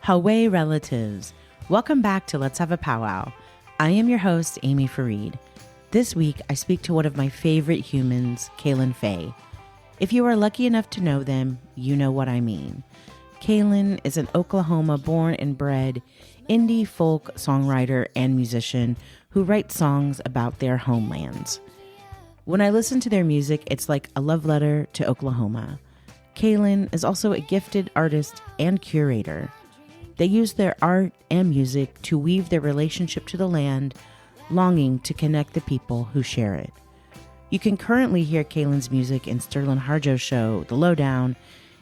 Hawaii relatives, welcome back to Let's Have a Powwow. I am your host, Amy Fareed. This week, I speak to one of my favorite humans, Kalyn Fay. If you are lucky enough to know them, you know what I mean. Kalyn is an Oklahoma born and bred indie folk songwriter and musician who writes songs about their homelands. When I listen to their music, it's like a love letter to Oklahoma. Kalyn is also a gifted artist and curator. They use their art and music to weave their relationship to the land, longing to connect the people who share it. You can currently hear Kalyn's music in Sterlin Harjo's show, The Lowdown,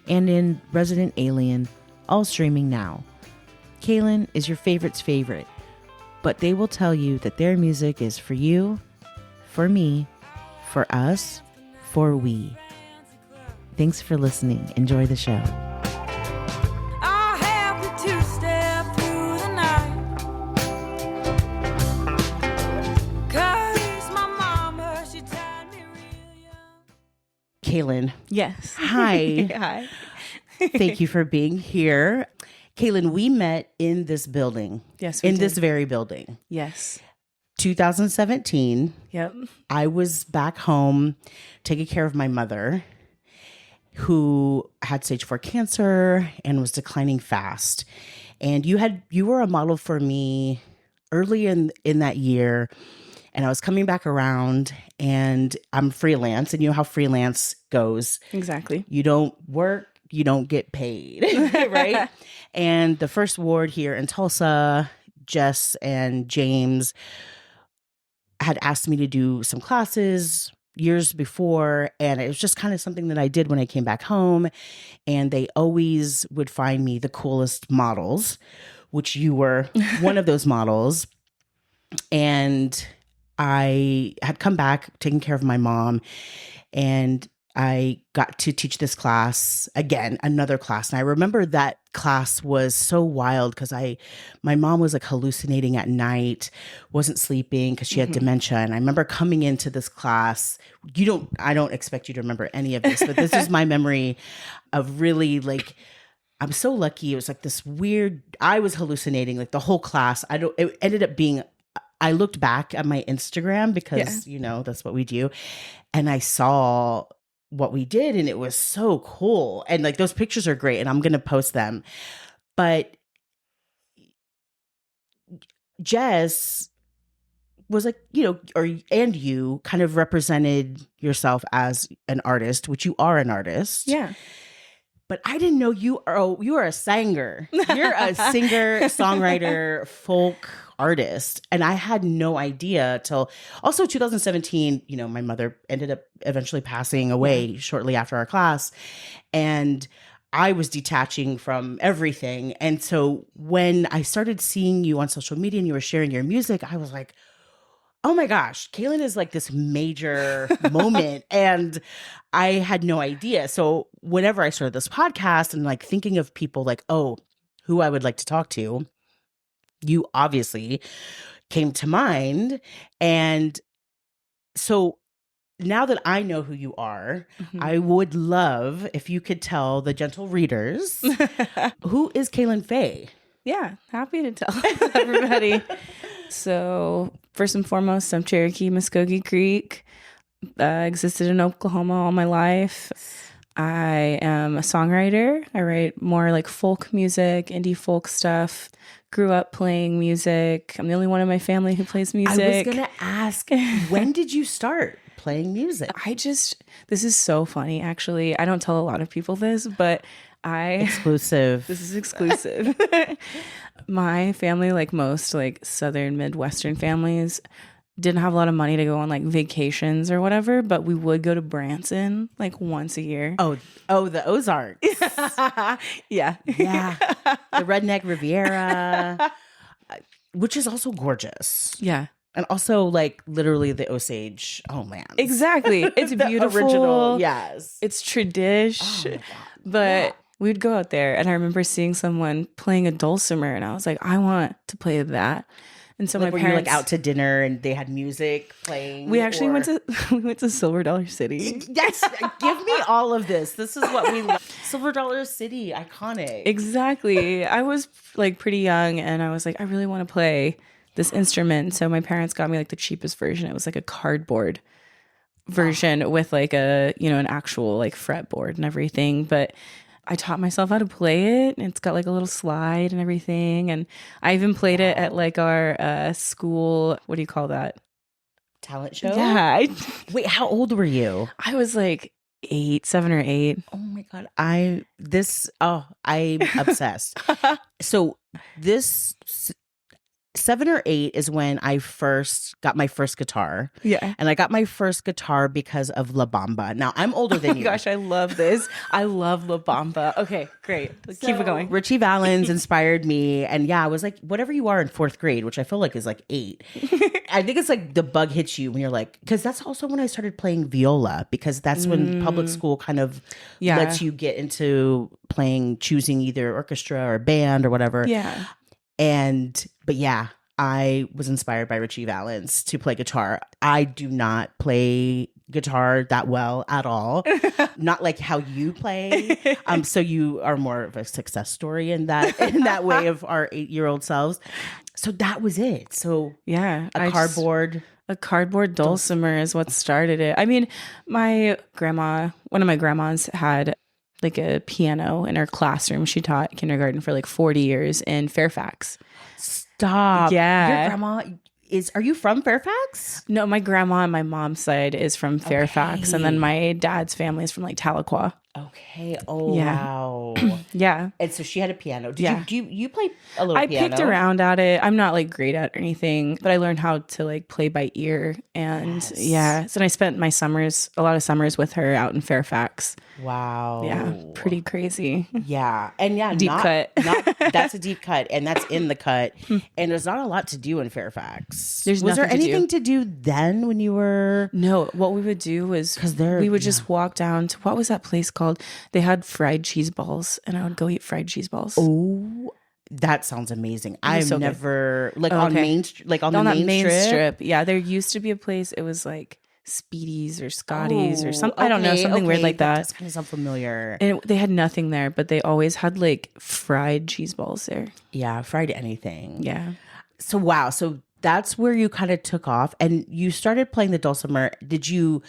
and in Resident Alien, all streaming now. Kalyn is your favorite's favorite, but they will tell you that their music is for you, for me, for us, for we. Thanks for listening. Enjoy the show. Kalyn. Yes. Hi. Hi. Thank you for being here. Kalyn, we met in this building. Yes, we in did. this very building. Yes. 2017. Yep. I was back home taking care of my mother, who had stage 4 cancer and was declining fast. And you were a model for me early in that year. And I was coming back around, and I'm freelance, and you know how freelance goes. Exactly. You don't work, you don't get paid, right? And the first ward here in Tulsa, Jess and James had asked me to do some classes years before, and it was just kind of something that I did when I came back home. And they always would find me the coolest models, which you were one of those models. And I had come back taking care of my mom, and I got to teach this class again, another class. And I remember that class was so wild because my mom was like hallucinating at night, wasn't sleeping because she had dementia. And I remember coming into this class. I don't expect you to remember any of this, but this is my memory of really like, I'm so lucky. It was like this weird, I was hallucinating like the whole class. It ended up being, I looked back at my Instagram because, that's what we do. And I saw what we did, and it was so cool. And like those pictures are great, and I'm going to post them. But Jess was like, and you kind of represented yourself as an artist, which you are an artist. Yeah. But I didn't know you are a singer. You're a singer, songwriter, folk artist. And I had no idea till also 2017, my mother ended up eventually passing away shortly after our class. And I was detaching from everything. And so when I started seeing you on social media and you were sharing your music, I was like, oh my gosh, Kalyn is like this major moment. And I had no idea. So whenever I started this podcast and like thinking of people like, who I would like to talk to, you obviously came to mind. And so now that I know who you are, I would love if you could tell the gentle readers, who is Kalyn Fay? Yeah, happy to tell everybody. So first and foremost, I'm Cherokee, Muskogee Creek. Existed in Oklahoma all my life. I am a songwriter. I write more like folk music, indie folk stuff. Grew up playing music. I'm the only one in my family who plays music. I was going to ask, when did you start playing music? This is so funny, actually. I don't tell a lot of people this, but Exclusive. This is exclusive. My family, like most like Southern Midwestern families, didn't have a lot of money to go on like vacations or whatever, but we would go to Branson like once a year. Oh, the Ozarks. Yeah. Yeah. The Redneck Riviera, which is also gorgeous. Yeah. And also like literally the Osage homelands. Exactly. It's beautiful. Original. Yes. It's tradish. Oh my God. But we'd go out there, and I remember seeing someone playing a dulcimer, and I was like, I want to play that. And so like, my were parents you like out to dinner and they had music playing? we actually went to Silver Dollar City. Yes, give me all of this. This is what we love. Silver Dollar City, iconic. Exactly. I was like pretty young and I was like, I really want to play this instrument. So my parents got me like the cheapest version. It was like a cardboard version with like a, an actual like fretboard and everything. But I taught myself how to play it. And it's got like a little slide and everything. And I even played it at like our school. What do you call that? Talent show? Yeah. Wait, how old were you? I was like 7 or 8. Oh my God. I'm obsessed. So this 7 or 8 is when I first got my first guitar. Yeah. And I got my first guitar because of La Bamba. Now, I'm older than you. Gosh, I love this. I love La Bamba. Okay, great. Let's keep it going. Richie Valens inspired me. And yeah, I was like, whatever you are in 4th grade, which I feel like is like 8. I think it's like the bug hits you when you're like, because that's also when I started playing viola, because that's when public school kind of lets you get into choosing either orchestra or band or whatever. Yeah. But yeah, I was inspired by Richie Valens to play guitar. I do not play guitar that well at all. Not like how you play. So you are more of a success story in that way of our 8-year-old selves. So that was it. So yeah, a cardboard Dulcimer is what started it. I mean, one of my grandmas had like a piano in her classroom. She taught kindergarten for like 40 years in Fairfax. Stop. Yeah. Your grandma are you from Fairfax? No, my grandma on my mom's side is from Fairfax. And then my dad's family is from like Tahlequah. Okay. Oh, yeah. Wow. Yeah. And so she had a piano. Did you play a little piano? I picked around at it. I'm not like great at anything, but I learned how to like play by ear. And yeah. So I spent a lot of summers with her out in Fairfax. Wow. Yeah. Pretty crazy. Yeah. And yeah, deep cut. That's a deep cut. And that's in the cut. And there's not a lot to do in Fairfax. Was there anything to do then when you were? No. What we would do was we would just walk down to, what was that place called? They had fried cheese balls and I would go eat fried cheese balls. Oh, that sounds amazing. I've never good. On Main on the main strip. Yeah, there used to be a place. It was like Speedy's or Scotty's or something. I don't know, something weird like that. That kind of sound familiar. And they had nothing there, but they always had like fried cheese balls there. Yeah, fried anything. Yeah. So wow. So that's where you kind of took off and you started playing the dulcimer. Did you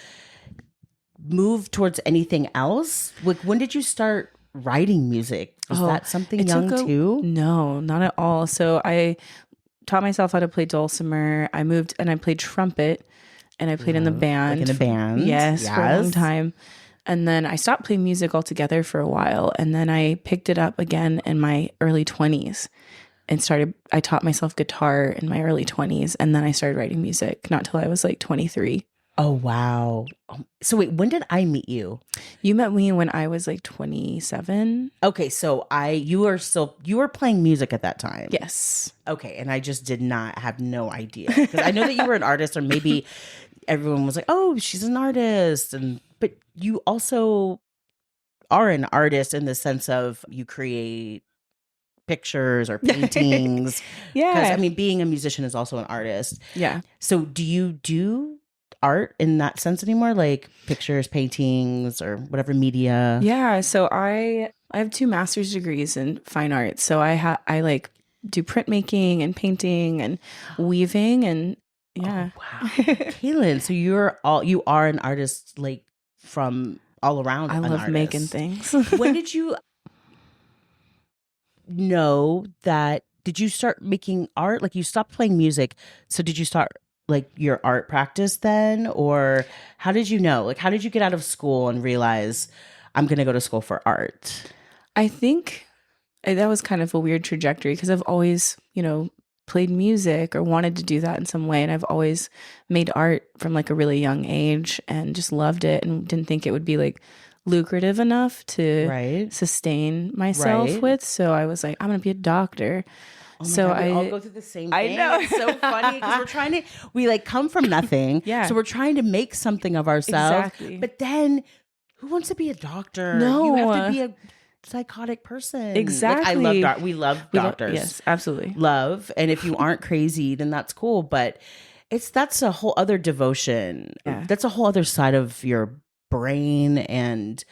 move towards anything else? Like, when did you start writing music? Was that something young too? No, not at all. So I taught myself how to play dulcimer. I moved and I played trumpet and I played in the band. Like in a band? Yes, for a long time. And then I stopped playing music altogether for a while. And then I picked it up again in my early 20s and I taught myself guitar in my early 20s. And then I started writing music, not till I was like 23. Oh, wow. So wait, when did I meet you? You met me when I was like 27. Okay, so you were playing music at that time. Yes. Okay, and I just have no idea. Because I know that you were an artist, or maybe everyone was like, oh, she's an artist. But you also are an artist in the sense of you create pictures or paintings. Yeah. Because, I mean, being a musician is also an artist. Yeah. So do you do art in that sense anymore, like pictures, paintings, or whatever media? Yeah, so I have 2 master's degrees in fine arts. So I like do printmaking and painting and weaving and yeah. Oh, wow. Kalyn, so you are an artist, like from all around. I love making things. When did you know that? Did you start making art? Like, you stopped playing music, so did you start like your art practice then, or how did you know? Like, how did you get out of school and realize I'm going to go to school for art? I think that was kind of a weird trajectory because I've always, played music or wanted to do that in some way. And I've always made art from like a really young age and just loved it and didn't think it would be like lucrative enough to sustain myself with. So I was like, I'm going to be a doctor. Oh my God, we all go through the same thing. I know. It's so funny because we like come from nothing. Yeah. So we're trying to make something of ourselves. Exactly. But then who wants to be a doctor? No. You have to be psychotic person. Exactly. Like, we love doctors. Yes, absolutely. Love. And if you aren't crazy, then that's cool. But that's a whole other devotion. Yeah. That's a whole other side of your brain and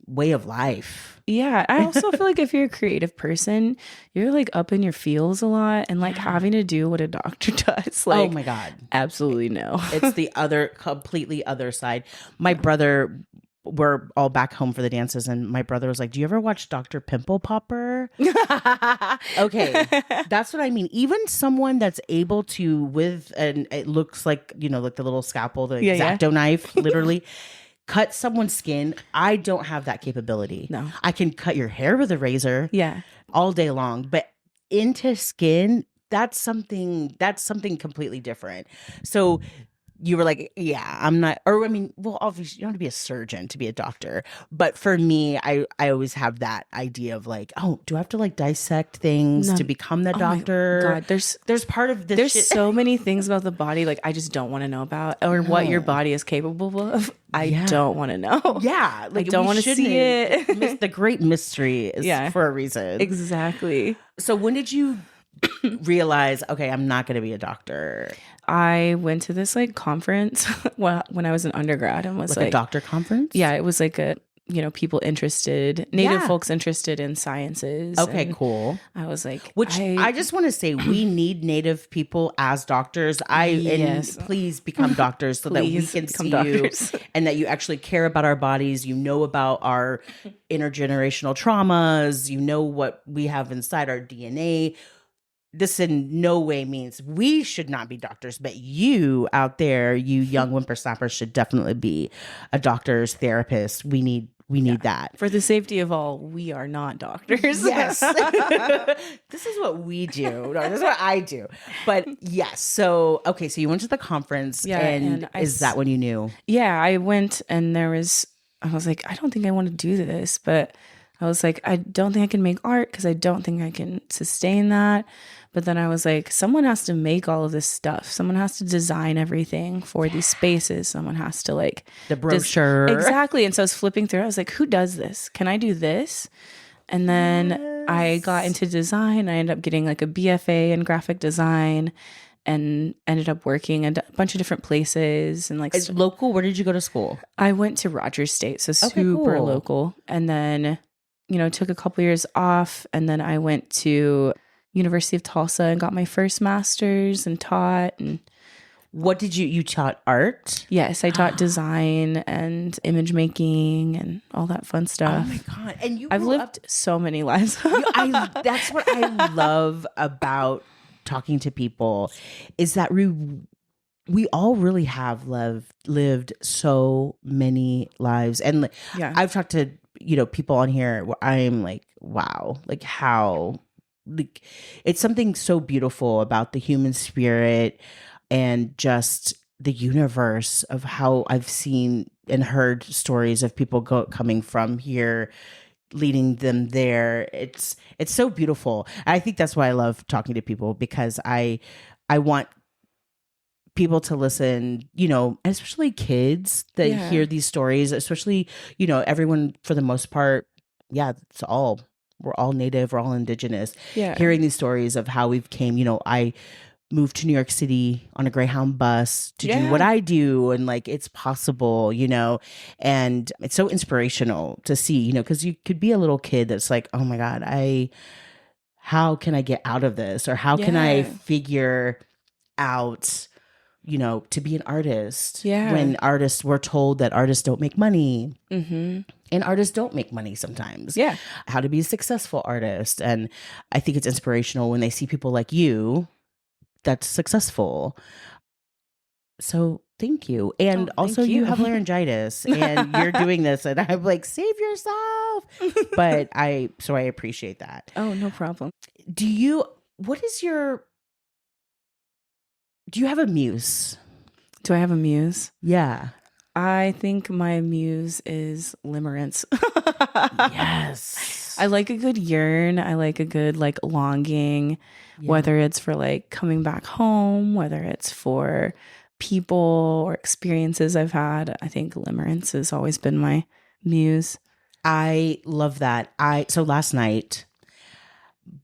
way of life. Yeah. I also feel like if you're a creative person, you're like up in your feels a lot, and like having to do what a doctor does. Like, oh my God. Absolutely no. It's the completely other side. My brother, we're all back home for the dances, and my brother was like, do you ever watch Dr. Pimple Popper? Okay. That's what I mean. Even someone that's able to, with it looks like, like the little scalpel, the X-Acto knife, literally cut someone's skin. I don't have that capability. No. I can cut your hair with a razor all day long, but into skin, that's something completely different. So you were like, yeah, I'm not, or I mean, well, obviously you don't have to be a surgeon to be a doctor. But for me, I always have that idea of like, oh, do I have to like dissect things to become the doctor? My God, there's part of this. There's shit. so many things about the body, like I just don't want to know about, or what your body is capable of. I don't want to know. Yeah. Like, I don't want to see it. The great mystery is for a reason. Exactly. So when did you realize, okay, I'm not going to be a doctor? I went to this like conference when I was an undergrad, and was like a doctor conference. Yeah, it was like a people interested, Native folks interested in sciences. Okay, cool. I was like, I just want to say we need Native people as doctors. And please become doctors so that we can see doctors. You and that you actually care about our bodies. You know about our intergenerational traumas. You know what we have inside our DNA. This in no way means we should not be doctors, but you out there, you young whippersnappers, should definitely be a doctor's therapist. We need that. For the safety of all, we are not doctors. Yes. This is what we do. No, this is what I do. But yes. So, okay. So you went to the conference and is that when you knew? Yeah, I went, and I was like, I don't think I want to do this, but I was like, I don't think I can make art because I don't think I can sustain that. But then I was like, someone has to make all of this stuff. Someone has to design everything for these spaces. Someone has to like the brochure. Exactly. And so I was flipping through. I was like, who does this? Can I do this? And then I got into design. I ended up getting like a BFA in graphic design, and ended up working at a bunch of different places. And like local. Where did you go to school? I went to Rogers State, so super local. And then took a couple years off, and then I went to University of Tulsa and got my first master's and taught. And what did you taught art? Yes, I taught design and image making and all that fun stuff. Oh my God. And I've lived so many lives. That's what I love about talking to people, is that we all really have lived so many lives. And I've talked to people on here where I'm like, wow, like how, like, it's something so beautiful about the human spirit and just the universe of how I've seen and heard stories of people coming from here, leading them there. It's so beautiful. I think that's why I love talking to people, because I want people to listen, especially kids that hear these stories, especially, everyone for the most part. Yeah, we're all Native, we're all Indigenous. Yeah. Hearing these stories of how we've came, I moved to New York City on a Greyhound bus to do what I do. And like, it's possible, and it's so inspirational to see, because you could be a little kid that's like, oh my God, how can I get out of this? Or how can I figure out, to be an artist. Yeah. When we're told that artists don't make money. Mm-hmm. And artists don't make money sometimes. Yeah. How to be a successful artist. And I think it's inspirational when they see people like you that's successful. So thank you. And also you have laryngitis and you're doing this, and I'm like, save yourself. But I appreciate that. Oh, no problem. Do you have a muse? Do I have a muse? Yeah. I think my muse is limerence. Yes. I like a good yearn. I like a good like longing, whether it's for like coming back home, whether it's for people or experiences I've had. I think limerence has always been my muse. I love that. So last night,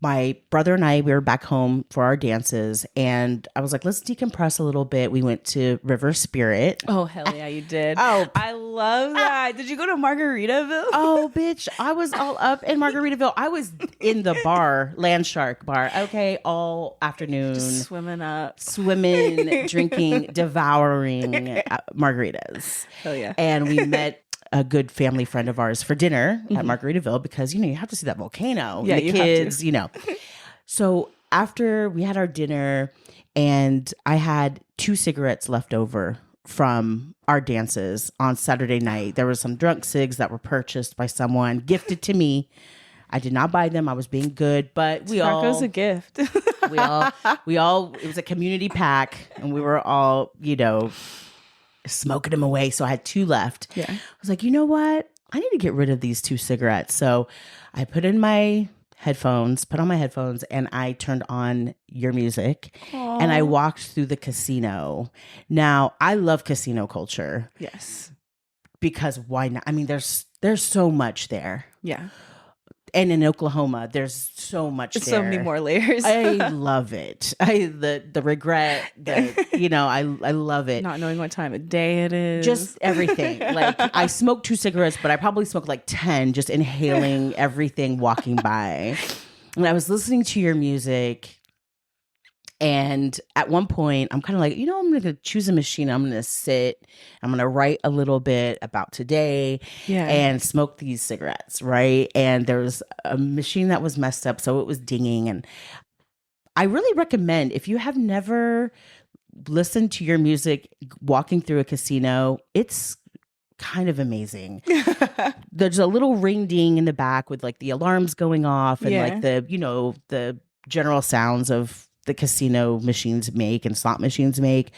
my brother and I, we were back home for our dances, and I was like, let's decompress a little bit. We went to River Spirit. Oh, hell yeah, you did. Oh. I love that. Did you go to Margaritaville? Oh, bitch. I was all up in Margaritaville. I was in the bar, Land Shark bar, okay, all afternoon. Just swimming, drinking, devouring margaritas. Hell yeah. And we met a good family friend of ours for dinner at Margaritaville because, you have to see that volcano. Yeah, and the you kids, have to. So after we had our dinner, and I had 2 cigarettes left over from our dances on Saturday night. There were some drunk cigs that were purchased by someone, gifted to me. I did not buy them. I was being good, but Tobacco's a gift. we all, it was a community pack, and we were all, smoking them away. So I had 2 left. Yeah. I was like, you know what? I need to get rid of these 2 cigarettes. So I put on my headphones, and I turned on your music. Aww. And I walked through the casino. Now, I love casino culture. Yes. Because why not? I mean, there's so much there. Yeah. And in Oklahoma, there's so much there. So many more layers. I love it. The regret, I love it. Not knowing what time of day it is. Just everything. Like, I smoked 2 cigarettes, but I probably smoked like 10, just inhaling everything walking by. And I was listening to your music. And at one point, I'm kind of like, I'm going to choose a machine. I'm going to sit. I'm going to write a little bit about today and smoke these cigarettes, right? And there was a machine that was messed up, so it was dinging. And I really recommend, if you have never listened to your music walking through a casino, it's kind of amazing. There's a little ring ding in the back with like the alarms going off and like the general sounds of the casino machines make and slot machines make.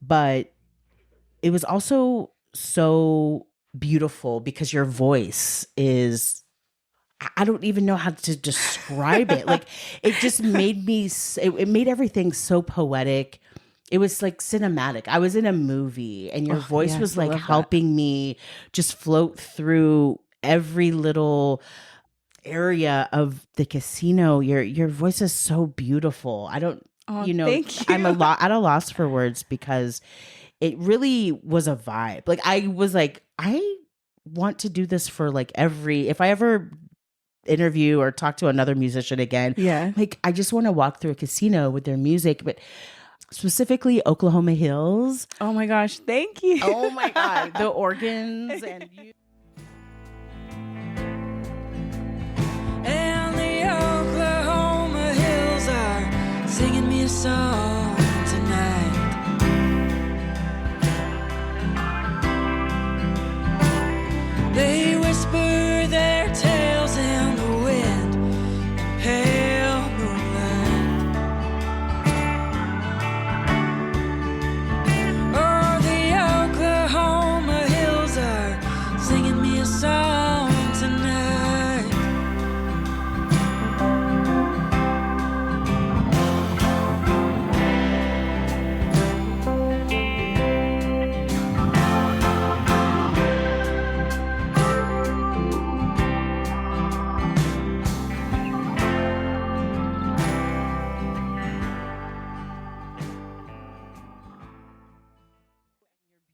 But it was also so beautiful because your voice is, I don't even know how to describe it. Like, it just made it made everything so poetic. It was like cinematic. I was in a movie, and your voice was like helping me just float through every little area of the casino. Your voice is so beautiful. I don't, thank you. I'm at a loss for words because it really was a vibe. Like, I was like, I want to do this for like if I ever interview or talk to another musician again, like, I just want to walk through a casino with their music, but specifically Oklahoma Hills. Oh my gosh, thank you. Oh my God, the organs and you. And the Oklahoma Hills are singing me a song tonight. They whisper their tales in the wind and pale moonlight. Oh, the Oklahoma Hills are singing me a song tonight.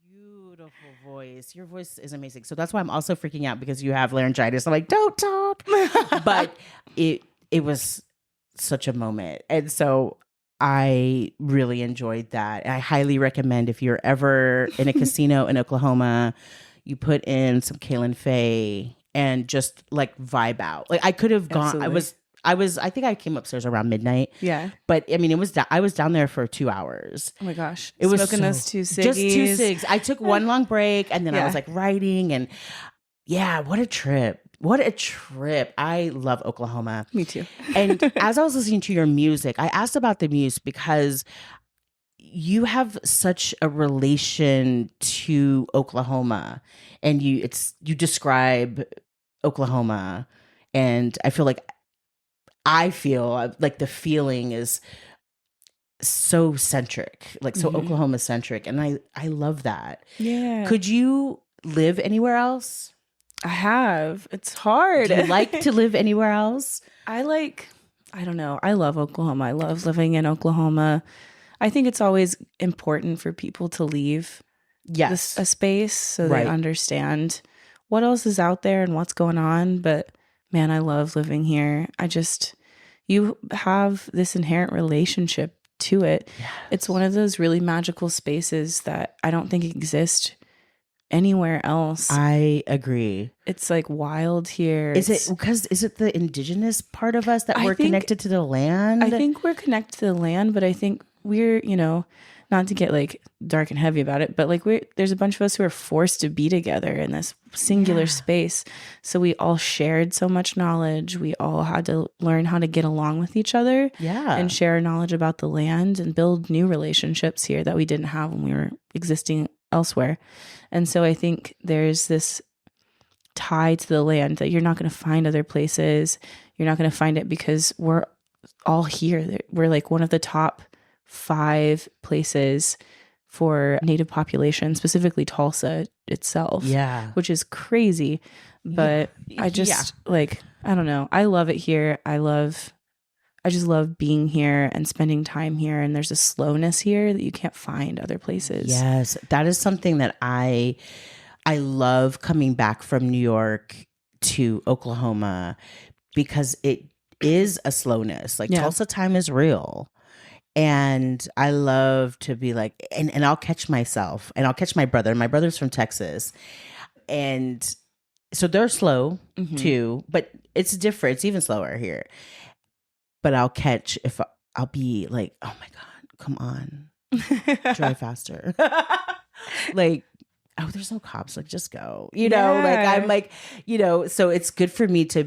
Beautiful voice. Your voice is amazing. So that's why I'm also freaking out, because you have laryngitis. I'm like, don't talk. But it was such a moment. And so I really enjoyed that. I highly recommend, if you're ever in a casino in Oklahoma, you put in some Kalyn Fay and just like vibe out. Like, I could have gone. Absolutely. I think I came upstairs around midnight. Yeah. But I mean, I was down there for 2 hours. Oh my gosh. It was smoking those 2 ciggies. Just 2 cigs. I took one long break, and then I Yeah. was like writing, and what a trip. What a trip. I love Oklahoma. Me too. And as I was listening to your music, I asked about the muse because you have such a relation to Oklahoma, and you describe Oklahoma, and I feel like the feeling is so centric, like so Oklahoma centric. And I love that. Yeah. Could you live anywhere else? I have. It's hard. Do you like to live anywhere else? I don't know. I love Oklahoma. I love living in Oklahoma. I think it's always important for people to leave Yes. a space so Right. they understand what else is out there and what's going on. But man, I love living here. You have this inherent relationship to it. Yes. It's one of those really magical spaces that I don't think exist anywhere else. I agree. It's like wild here. Is it the indigenous part of us that we're connected to the land? I think we're connected to the land, but I think we're, not to get like dark and heavy about it, but like there's a bunch of us who are forced to be together in this singular space. So we all shared so much knowledge. We all had to learn how to get along with each other and share our knowledge about the land and build new relationships here that we didn't have when we were existing elsewhere. And so I think there's this tie to the land that you're not going to find other places. You're not going to find it because we're all here. We're like one of the top 5 places for Native population, specifically Tulsa itself. Yeah. Which is crazy. But I just I don't know. I love it here. I just love being here and spending time here. And there's a slowness here that you can't find other places. Yes. That is something that I love coming back from New York to Oklahoma because it is a slowness. Like Tulsa time is real. And I love to be like, and I'll catch myself and I'll catch my brother. My brother's from Texas. And so they're slow too, but it's different. It's even slower here. But I'll catch I'll be like, oh my God, come on, drive faster. Like, oh, there's no cops. Like, just go, like I'm like, so it's good for me to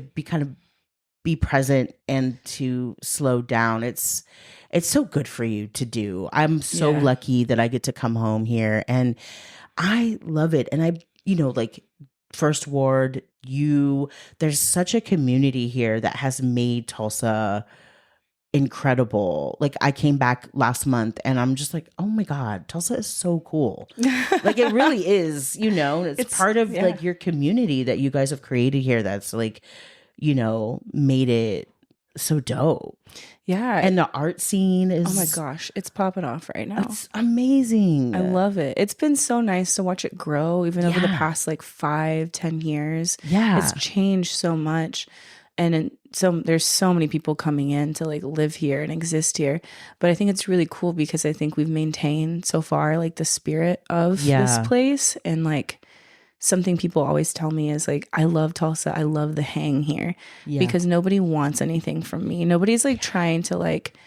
be present and to slow down. It's so good for you to do. I'm so lucky that I get to come home here and I love it. And I, like First Ward, there's such a community here that has made Tulsa incredible. Like I came back last month and I'm just like, oh my God, Tulsa is so cool. Like it really is, it's part of like your community that you guys have created here. That's like, made it so dope. Yeah. And the art scene is, oh my gosh, it's popping off right now. It's amazing. I love it. It's been so nice to watch it grow even over the past like 5-10 years. Yeah. It's changed so much. And there's so many people coming in to like live here and exist here. But I think it's really cool because I think we've maintained so far like the spirit of this place. And like something people always tell me is like, I love Tulsa. I love the hang here because nobody wants anything from me. Nobody's like trying to like,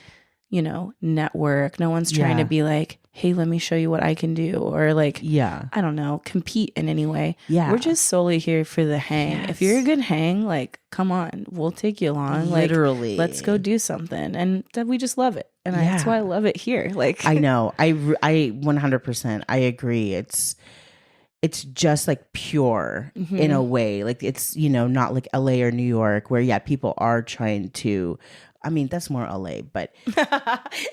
network. No one's trying to be like, hey, let me show you what I can do. Or like, I don't know, compete in any way. Yeah. We're just solely here for the hang. Yes. If you're a good hang, like, come on, we'll take you along. Literally. Like, let's go do something. And we just love it. And that's why I love it here. Like, I know. I 100%. I agree. It's just like pure in a way. Like it's, not like LA or New York where, people are trying to, I mean, that's more LA, but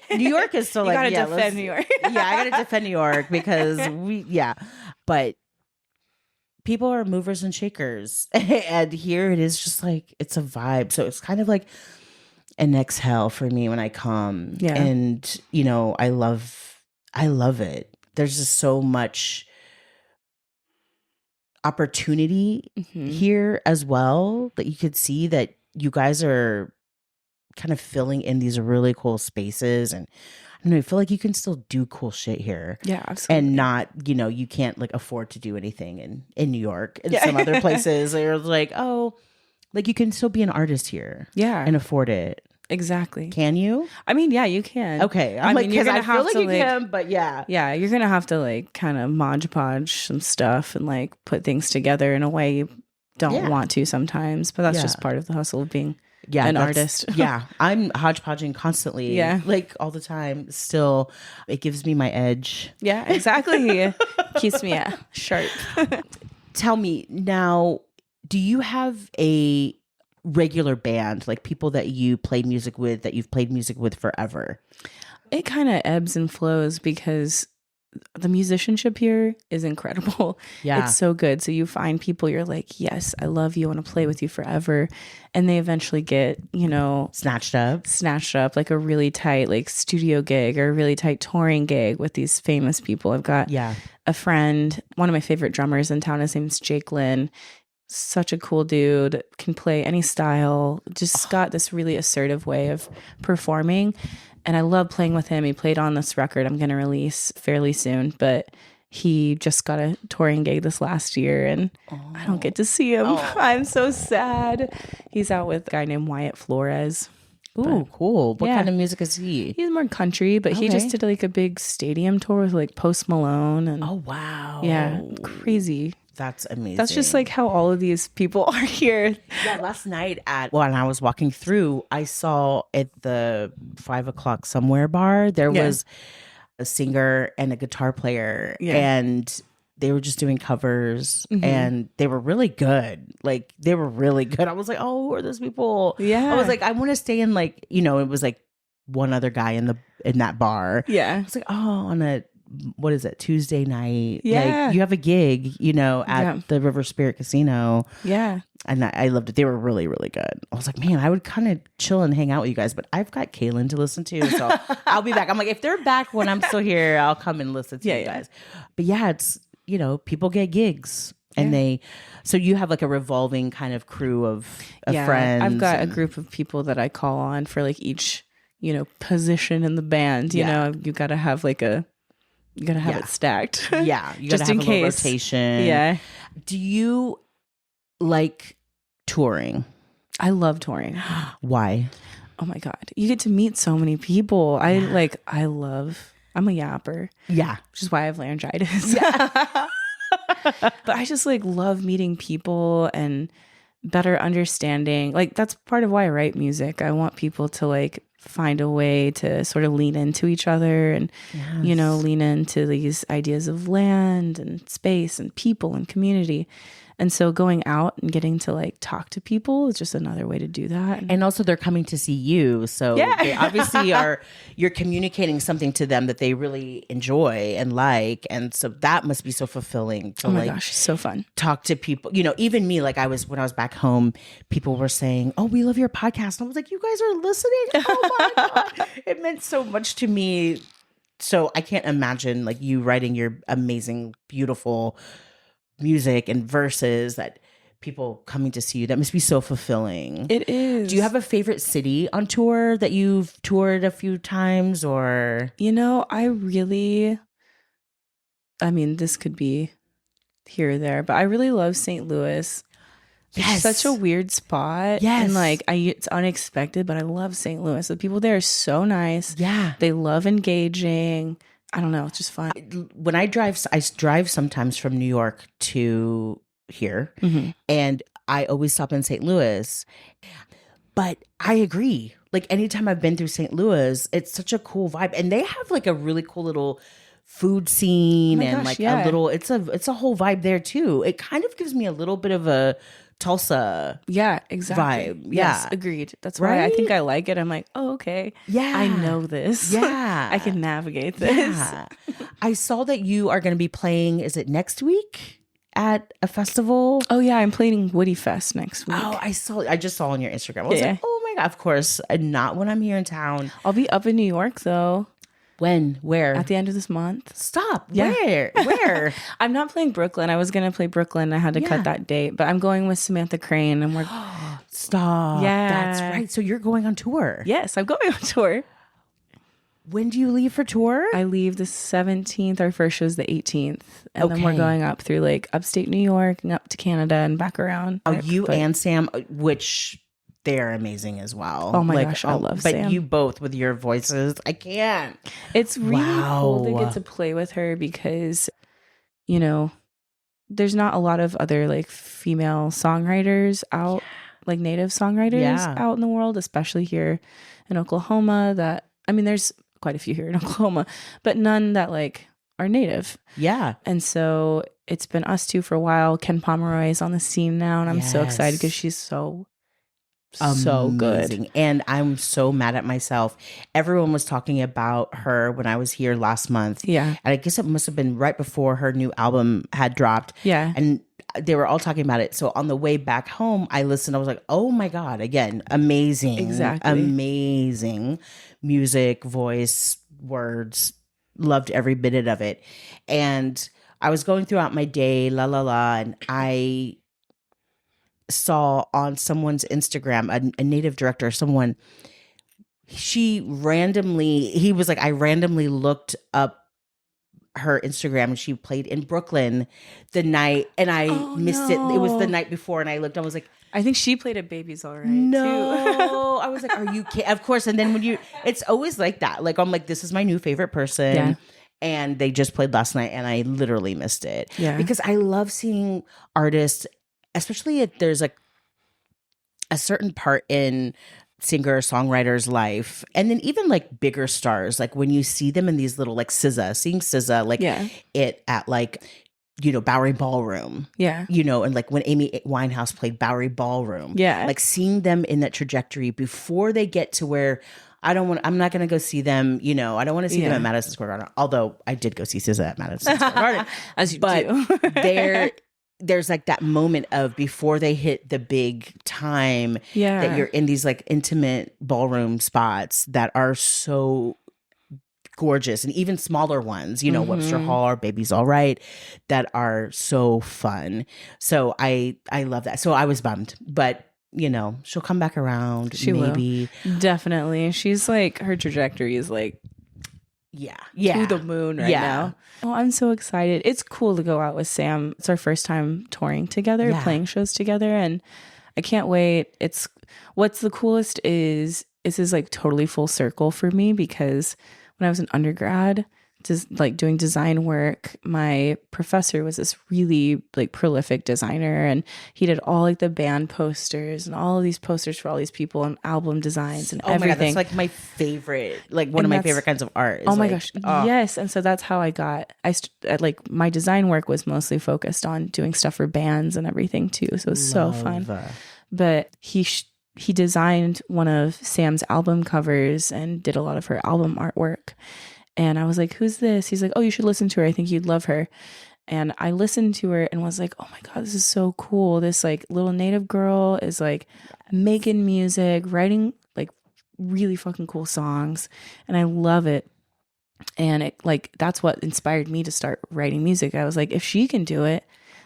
New York is still you like, gotta defend New York. I gotta defend New York because but people are movers and shakers. And here it is just like, it's a vibe. So it's kind of like an exhale for me when I come. Yeah. And, I love it. There's just so much opportunity here as well that you could see that you guys are kind of filling in these really cool spaces. And I don't know, I feel like you can still do cool shit here. Yeah, absolutely. And not, you can't like afford to do anything in New York and some other places. They're like, oh, like you can still be an artist here. Yeah. And afford it. Exactly. Can you? I mean, yeah, you can. Okay. I'm like, you're gonna I feel have like to you can, but yeah. Yeah, you're gonna have to like kind of Mod Podge some stuff and like put things together in a way you don't want to sometimes. But that's just part of the hustle of being an artist. I'm hodgepodging constantly. Yeah. Like all the time. Still, it gives me my edge. Yeah, exactly. Keeps me sharp. Tell me now, do you have a regular band, like people that you play music with, that you've played music with forever? It kind of ebbs and flows because the musicianship here is incredible. Yeah. It's so good. So you find people, you're like, yes, I love you. I want to play with you forever. And they eventually get, Snatched up. like a really tight like studio gig or a really tight touring gig with these famous people. I've got a friend, one of my favorite drummers in town. His name's Jake Lynn. Such a cool dude, can play any style, just got this really assertive way of performing. And I love playing with him. He played on this record I'm going to release fairly soon, but he just got a touring gig this last year and I don't get to see him. I'm so sad. He's out with a guy named Wyatt Flores. Ooh, cool. What kind of music is he? He's more country, but he just did like a big stadium tour with like Post Malone. And wow. Yeah, crazy. That's amazing. That's just like how all of these people are here. Yeah, last night when I was walking through, I saw at the 5 o'clock somewhere bar, there was a singer and a guitar player and they were just doing covers and they were really good. Like they were really good. I was like, oh, who are those people? Yeah. I was like, I want to stay in like, it was like one other guy in that bar. Yeah. I was like, oh, on a what is it, Tuesday night? Yeah. Like you have a gig, at the River Spirit Casino. Yeah. And I loved it. They were really, really good. I was like, man, I would kind of chill and hang out with you guys, but I've got Kalyn to listen to. So I'll be back. I'm like, if they're back when I'm still here, I'll come and listen to you guys. But yeah, it's, people get gigs and so you have like a revolving kind of crew of friends. I've got a group of people that I call on for like each, position in the band. You got to have like you got to have it stacked. Yeah. You just got to have in a case. rotation. Yeah. Do you like touring? I love touring. Why? Oh my God. You get to meet so many people. I'm a yapper. Yeah. Which is why I have laryngitis. Yeah. But I just like love meeting people and better understanding. Like that's part of why I write music. I want people to like find a way to sort of lean into each other and, lean into these ideas of land and space and people and community. And so going out and getting to like talk to people is just another way to do that. And also they're coming to see you. So they obviously you're communicating something to them that they really enjoy and like. And so that must be so fulfilling to gosh, it's so fun. Talk to people. Even me, like when I was back home, people were saying, oh, we love your podcast. And I was like, you guys are listening? Oh my God. It meant so much to me. So I can't imagine like you writing your amazing, beautiful music and verses that people coming to see you. That must be so fulfilling. It is. Do you have a favorite city on tour that you've toured a few times or? This could be here or there, but I really love St. Louis. It's such a weird spot. Yes. And it's unexpected, but I love St. Louis. The people there are so nice. Yeah. They love engaging. I don't know. It's just fun. When I drive sometimes from New York to here, and I always stop in St. Louis. But I agree. Like anytime I've been through St. Louis, it's such a cool vibe, and they have like a really cool little food scene a little. It's a whole vibe there too. It kind of gives me a little bit of a Tulsa vibe. Yes, agreed. That's why I think I like it. I'm like, oh, okay. Yeah. I know this. Yeah. I can navigate this. Yeah. I saw that you are going to be playing, is it next week at a festival? Oh, yeah. I'm playing Woody Fest next week. Oh, I just saw on your Instagram. I was like, oh my God, of course. Not when I'm here in town. I'll be up in New York though. When? Where? At the end of this month. Stop. Yeah. Where? I'm not playing Brooklyn. I was going to play Brooklyn. I had to cut that date, but I'm going with Samantha Crane and we're... Stop. Yeah. That's right. So you're going on tour. Yes, I'm going on tour. When do you leave for tour? I leave the 17th. Our first show is the 18th. And then we're going up through like upstate New York and up to Canada and back around. Oh, and Sam, which... they're amazing as well. Oh my gosh, I love Sam. But you both with your voices, I can't. It's really cool to get to play with her because, there's not a lot of other like female songwriters out, like native songwriters out in the world, especially here in Oklahoma. There's quite a few here in Oklahoma, but none that like are native. Yeah. And so it's been us two for a while. Ken Pomeroy is on the scene now, and I'm so excited because she's so so good. Amazing. And I'm so mad at myself. Everyone was talking about her when I was here last month. Yeah. And I guess it must have been right before her new album had dropped. Yeah. And they were all talking about it. So on the way back home, I listened. I was like, oh my God, again, amazing. Exactly. Amazing music, voice, words. Loved every minute of it. And I was going throughout my day, and I saw on someone's Instagram, a native director, someone, he was like, I randomly looked up her Instagram and she played in Brooklyn the night, and I missed it. It was the night before, and I looked, I was like, I think she played at Baby's All Right, too. no. I was like, are you kidding? Of course. And then it's always like that. Like, I'm like, this is my new favorite person. Yeah. And they just played last night and I literally missed it. Yeah. Because I love seeing artists, especially if there's like a certain part in singer-songwriter's life, and then even like bigger stars, like when you see them in these little like seeing SZA like it at like, you know, Bowery Ballroom. Yeah. You know, and like when Amy Winehouse played Bowery Ballroom. Yeah. Like seeing them in that trajectory before they get to where I'm not going to go see them, you know, I don't want to see them at Madison Square Garden. Although I did go see SZA at Madison Square Garden. As you do. There's like that moment of before they hit the big time that you're in these like intimate ballroom spots that are so gorgeous, and even smaller ones, you know, Webster Hall or Baby's All Right, that are so fun. So I love that. So I was bummed, but you know, she'll come back around. She maybe will. Definitely. She's like, her trajectory is like to the moon right now. Oh, I'm so excited. It's cool to go out with Sam. It's our first time touring together, playing shows together, and I can't wait. What's the coolest is this is like totally full circle for me, because when I was an undergrad, just like doing design work, my professor was this really like prolific designer, and he did all like the band posters and all of these posters for all these people and album designs and everything. My God, that's like my favorite, like one of my favorite kinds of art. Oh my gosh. Yes. And so that's how I like my design work was mostly focused on doing stuff for bands and everything too. So it was so fun. But he designed one of Sam's album covers and did a lot of her album artwork. And I was like, who's this? He's like, oh, you should listen to her. I think you'd love her. And I listened to her and was like, oh my God, this is so cool. This like little native girl is like making music, writing like really fucking cool songs. And I love it. And it like, that's what inspired me to start writing music. I was like, if she can do it,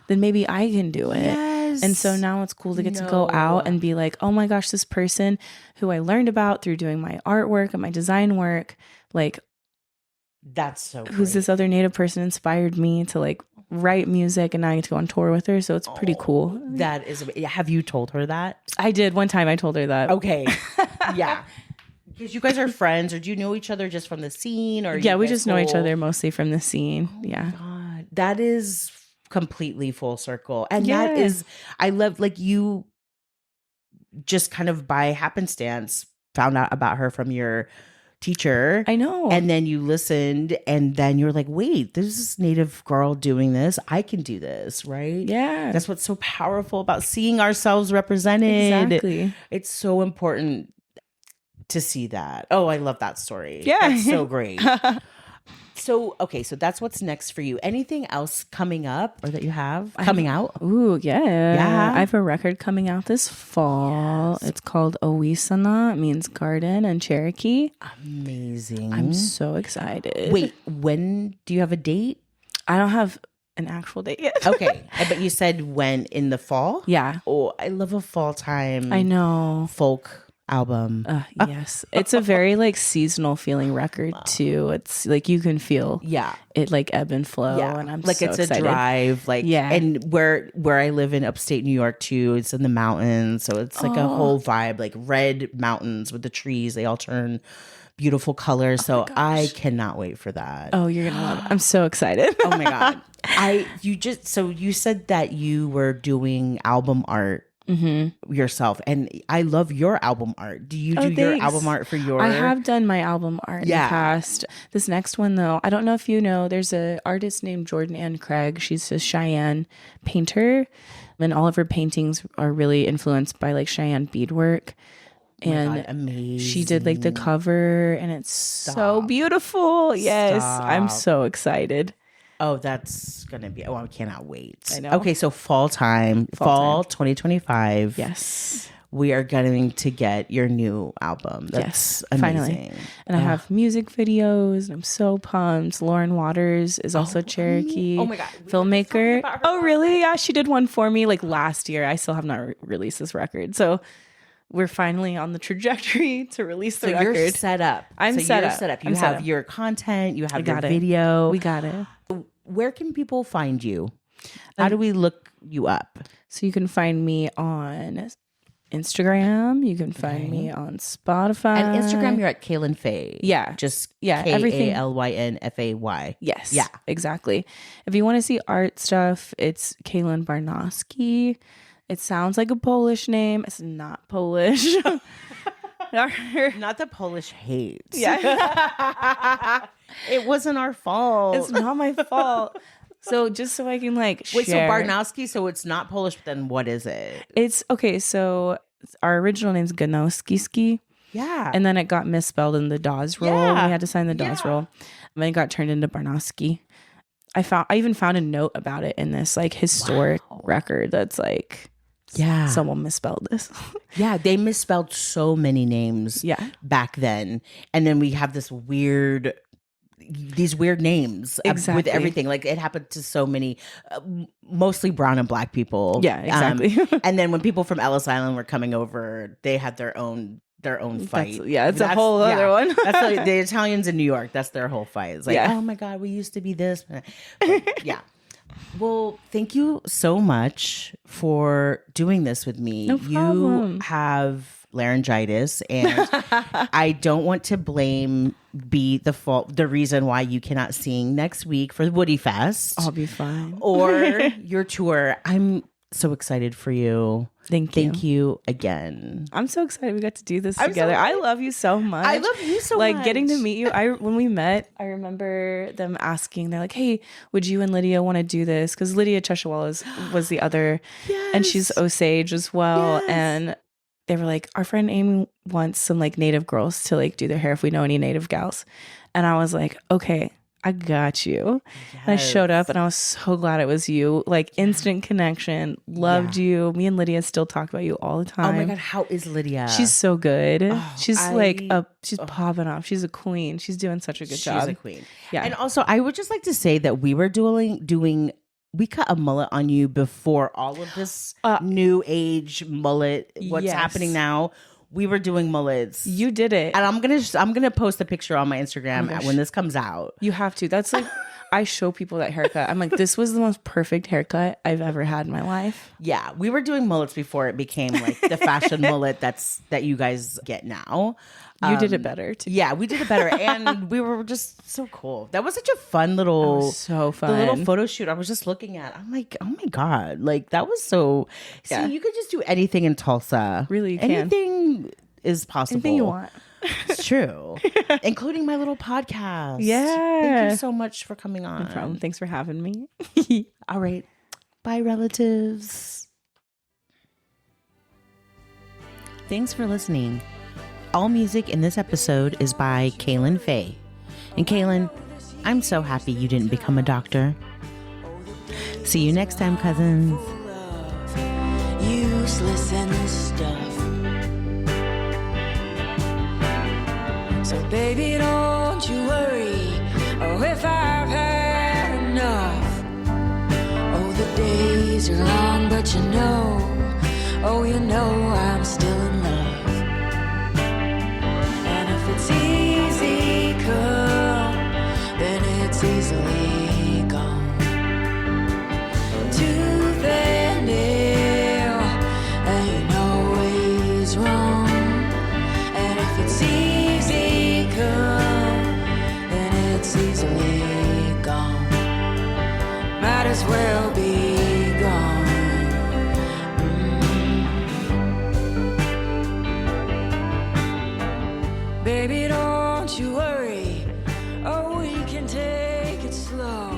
then maybe I can do it. Yes. And so now it's cool to get to go out and be like, oh my gosh, this person who I learned about through doing my artwork and my design work, like, that's so great. Who's this other native person inspired me to like write music, and now I get to go on tour with her. So it's pretty cool. That is, have you told her that? I did. One time I told her that. Okay. Yeah. Because you guys are friends, or do you know each other just from the scene? Or we just know each other mostly from the scene. God, that is completely full circle. And that is, I love, like, you just kind of by happenstance found out about her from your teacher. I know. And then you listened, and then you're like, wait, there's this native girl doing this. I can do this, right? Yeah. That's what's so powerful about seeing ourselves represented. Exactly. It's so important to see that. Oh, I love that story. Yeah. That's so great. So, okay, so that's what's next for you. Anything else coming up or that you have coming out? Ooh, yeah. I have a record coming out this fall. Yes. It's called Owisana. It means garden in Cherokee. Amazing. I'm so excited. Wait, when do you have a date? I don't have an actual date yet. Okay, but you said when, in the fall? Yeah. Oh, I love a fall time. I know. Folk album. Yes. It's a very like seasonal feeling record too. It's like you can feel it like ebb and flow. Yeah. And I'm like so it's excited. A drive. Like and where I live in upstate New York too, it's in the mountains. So it's like a whole vibe, like red mountains with the trees. They all turn beautiful colors. So I cannot wait for that. Oh, you're gonna love it. I'm so excited. Oh my God. You said that you were doing album art yourself. And I love your album art. Do you do your thanks. album art for your? I have done my album art in the past. This next one, though, I don't know if you know, there's an artist named Jordan Ann Craig. She's a Cheyenne painter, and all of her paintings are really influenced by like Cheyenne beadwork. And amazing. She did like the cover, and it's so beautiful. Yes, I'm so excited. Oh, that's gonna be. Oh, I cannot wait. I know. Okay, so fall 2025. Yes, we are going to get your new album. That's amazing. Finally. And I have music videos, and I'm so pumped. Lauren Waters is also Cherokee. Oh my God, filmmaker. Oh, really? Yeah, she did one for me like last year. I still have not released this record, so we're finally on the trajectory to release the record. You're set up. I'm set up. You have your content. You have your video. We got it. Where can people find you? How do we look you up? So you can find me on Instagram. You can find me on Spotify. And Instagram, you're at Kalyn Fay. Yeah. Just everything. KALYNFAY. Yes. Yeah. Exactly. If you want to see art stuff, it's Kalyn Barnowski. It sounds like a Polish name. It's not Polish. Not the Polish hate. Yeah. It wasn't our fault. It's not my fault. So just so I can like share. Wait, so Barnowski, so it's not Polish, then what is it? It's okay. So our original name's Ganowskiski. Yeah. And then it got misspelled in the Dawes roll. Yeah. We had to sign the Dawes roll. And then it got turned into Barnowski. I even found a note about it in this like historic record that's like, someone misspelled this. Yeah, they misspelled so many names back then. And then we have these weird names with everything. Like it happened to so many, mostly brown and black people. Yeah, exactly. And then when people from Ellis Island were coming over, they had their own fight. It's a whole other one. That's like the Italians in New York. That's their whole fight. It's like, oh my God, we used to be this. But, yeah. Well, thank you so much for doing this with me. No problem. You have laryngitis, and I don't want to be the reason why you cannot sing next week for the Woody Fest. I'll be fine. Or your tour. I'm so excited for you. Thank you. Thank you again. I'm so excited we got to do this together. I love you so much. I love you so much. much. Like getting to meet you. When we met, I remember them asking, they're like, hey, would you and Lydia want to do this? Because Lydia Cheshawala was the other, and she's Osage as well. Yes. And they were like, our friend Amy wants some like native girls to like do their hair if we know any native gals. And I was like, okay, I got you. Yes. And I showed up and I was so glad it was you. Like instant connection. Loved you. Me and Lydia still talk about you all the time. Oh my God, how is Lydia? She's so good. She's she's popping off. She's a queen. She's doing such a good job. She's a queen. Yeah. And also I would just like to say that we were we cut a mullet on you before all of this new age mullet. What's happening now? We were doing mullets. You did it. And I'm gonna post a picture on my Instagram when this comes out. You have to. That's like I show people that haircut. I'm like, this was the most perfect haircut I've ever had in my life. Yeah. We were doing mullets before it became like the fashion mullet that you guys get now. You did it better too. Yeah, we did it better. And we were just so cool. That was such a fun little so fun. The little photo shoot I was just looking at. I'm like, oh my God. Like that was so See, you could just do anything in Tulsa. Really, you anything is possible. Anything you want. It's true. Including my little podcast. Yeah. Thank you so much for coming on. No problem. Thanks for having me. All right. Bye, relatives. Thanks for listening. All music in this episode is by Kalyn Fay. And Kalyn, I'm so happy you didn't become a doctor. See you next time, cousins. Useless and stuff. So baby, don't you worry. Oh, if I've had enough. Oh, the days are long, but you know, I'm still in love. And if it's easy come, then it's easily gone. Tooth and nail ain't always wrong. And if it's easy come, then it's easily gone. Might as well be gone. Baby, don't you worry. Oh, we can take it slow.